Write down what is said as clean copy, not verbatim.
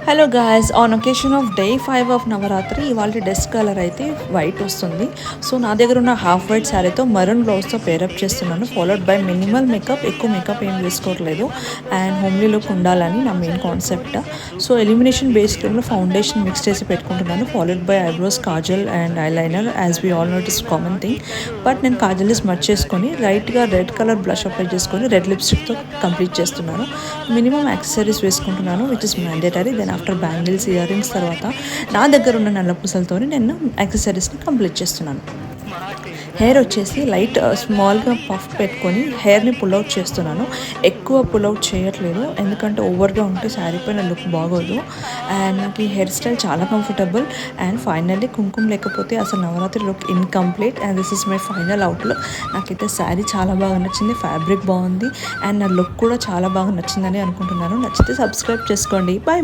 Hello guys, on occasion of day 5 of Navaratri ఇవాళ dress colour అయితే white వస్తుంది. So నా దగ్గర ఉన్న హాఫ్ వైట్ శారీతో మరూన్ బ్లౌజ్తో పేరప్ చేస్తున్నాను, ఫాలోడ్ బై మినిమల్ మేకప్. ఎక్కువ మేకప్ ఏం వేసుకోవట్లేదు అండ్ హోమ్లీ లుక్ ఉండాలని నా main concept. So illumination base క్రీమ్లో ఫౌండేషన్ మిక్స్ చేసి పెట్టుకుంటున్నాను, followed by eyebrows, kajal and eyeliner. As we all know it is common thing. But నేను కాజల్ని స్మచ్ చేసుకొని లైట్గా రెడ్ కలర్ బ్లష్ అప్లై చేసుకొని రెడ్ లిప్స్టిక్తో కంప్లీట్ చేస్తున్నాను. మినిమం యాక్సెసరీస్ వేసుకుంటున్నాను which is mandatory. Then after bangles, earrings తర్వాత నా దగ్గర ఉన్న నల్ల పూసలతో నేను యాక్సెసరీస్ని కంప్లీట్ చేస్తున్నాను. హెయిర్ వచ్చేసి లైట్ స్మాల్గా పఫ్ పెట్టుకొని హెయిర్ని పుల్అవుట్ చేస్తున్నాను. ఎక్కువ పుల్అవుట్ చేయట్లేదు ఎందుకంటే ఓవర్గా ఉంటే శారీ పైన లుక్ బాగోదు. అండ్ నాకు ఈ హెయిర్ స్టైల్ చాలా కంఫర్టబుల్. అండ్ ఫైనల్లీ కుంకుమ లేకపోతే అసలు Navratri look incomplete. And this is my final outlook. నాకైతే శారీ చాలా బాగా నచ్చింది, ఫ్యాబ్రిక్ బాగుంది అండ్ నా లుక్ కూడా చాలా బాగా నచ్చిందని అనుకుంటున్నాను. నచ్చితే సబ్స్క్రైబ్ చేసుకోండి. బాయ్.